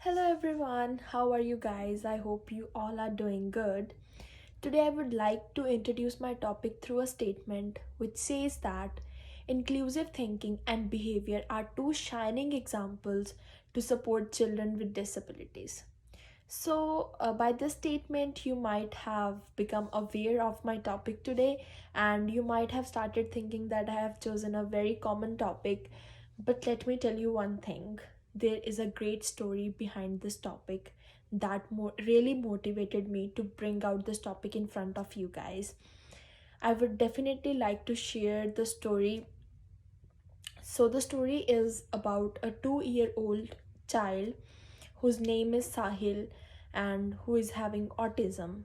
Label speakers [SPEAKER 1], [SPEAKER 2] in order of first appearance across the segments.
[SPEAKER 1] Hello everyone, how are you guys? I hope you all are doing good. Today I would like to introduce my topic through a statement which says that inclusive thinking and behavior are two shining examples to support children with disabilities. By this statement, you might have become aware of my topic today, and you might have started thinking that I have chosen a very common topic. But let me tell you one thing, there is a great story behind this topic that really motivated me to bring out this topic in front of you guys. I would definitely like to share the story. The story is about a 2-year-old child whose name is Sahil and who is having autism.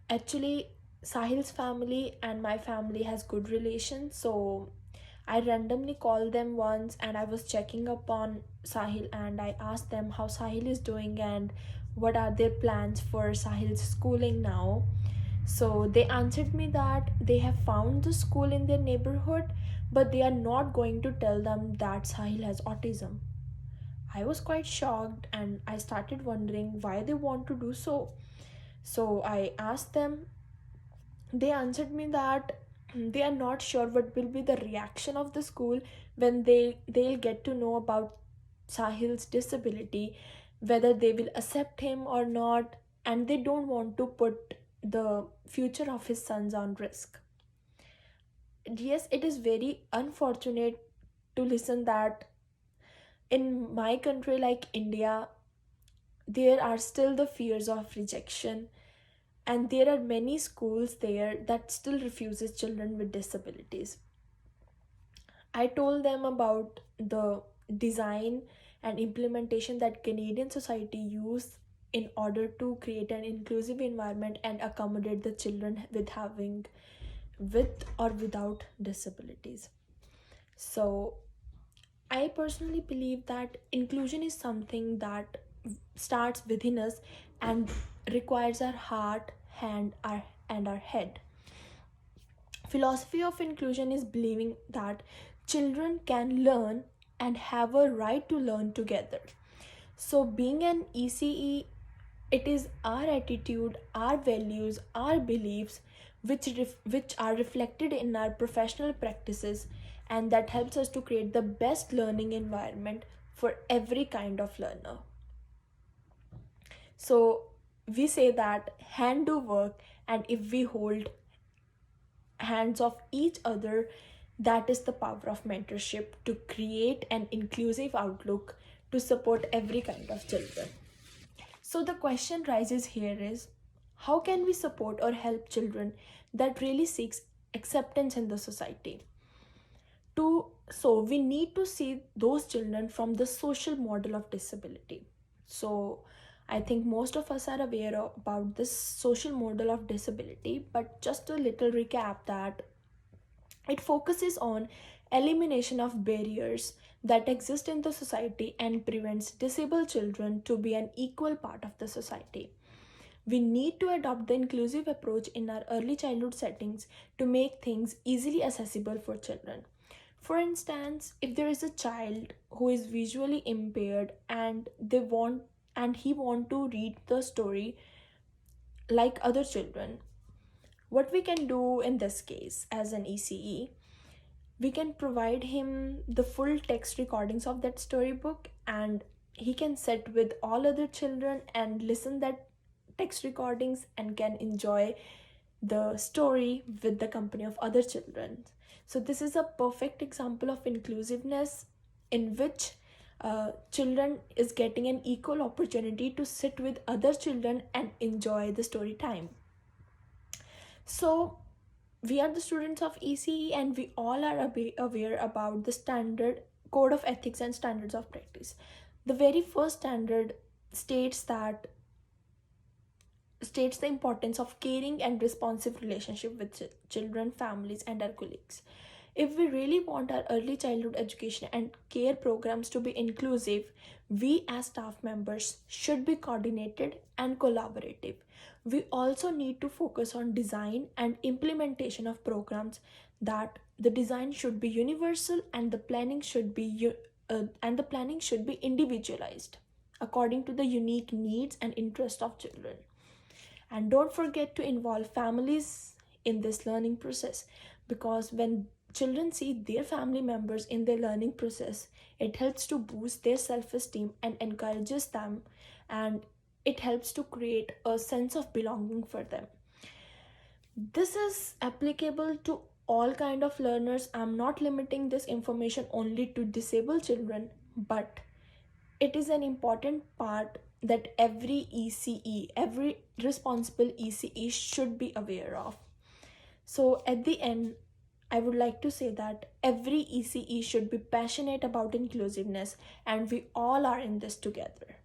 [SPEAKER 1] Actually, Sahil's family and my family has good relations, so I randomly called them once and I was checking up on Sahil and I asked them how Sahil is doing and what are their plans for Sahil's schooling now. So they answered me that they have found the school in their neighborhood, but they are not going to tell them that Sahil has autism. I was quite shocked and I started wondering why they want to do so. So I asked them, they answered me that they are not sure what will be the reaction of the school when they'll get to know about Sahil's disability, whether they will accept him or not, and they don't want to put the future of his sons on risk. Yes, it is very unfortunate to listen that in my country like India, there are still the fears of rejection, and there are many schools there that still refuses children with disabilities. I told them about the design and implementation that Canadian society use in order to create an inclusive environment and accommodate the children with or without disabilities. So I personally believe that inclusion is something that starts within us and requires our heart, and our head. Philosophy of inclusion is believing that children can learn and have a right to learn together. So, being an ECE, it is our attitude, our values, our beliefs which are reflected in our professional practices, and that helps us to create the best learning environment for every kind of learner. So, we say that hand do work, and if we hold hands of each other, that is the power of mentorship to create an inclusive outlook to support every kind of children. So the question rises here is, how can we support or help children that really seeks acceptance in the society? We need to see those children from the social model of disability. So I think most of us are aware about this social model of disability, but just a little recap that it focuses on elimination of barriers that exist in the society and prevents disabled children to be an equal part of the society. We need to adopt the inclusive approach in our early childhood settings to make things easily accessible for children. For instance, if there is a child who is visually impaired and he want to read the story like other children, what we can do in this case as an ECE, we can provide him the full text recordings of that storybook, and he can sit with all other children and listen that text recordings and can enjoy the story with the company of other children. So this is a perfect example of inclusiveness in which children is getting an equal opportunity to sit with other children and enjoy the story time. So we are the students of ECE and we all are aware about the standard code of ethics and standards of practice. The very first standard states that states the importance of caring and responsive relationship with children, families, and our colleagues. If we really want our early childhood education and care programs to be inclusive, we as staff members should be coordinated and collaborative. We also need to focus on design and implementation of programs that the design should be universal and the planning should be individualized. according to the unique needs and interests of children. And don't forget to involve families in this learning process, because when children see their family members in their learning process, it helps to boost their self esteem and encourages them, and it helps to create a sense of belonging for them. This is applicable to all kind of learners. I'm not limiting this information only to disabled children, but it is an important part that every ECE, every responsible ECE should be aware of. So at the end, I would like to say that every ECE should be passionate about inclusiveness, and we all are in this together.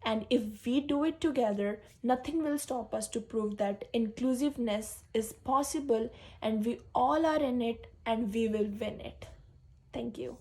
[SPEAKER 1] And if we do it together, nothing will stop us to prove that inclusiveness is possible, and we all are in it and we will win it. Thank you.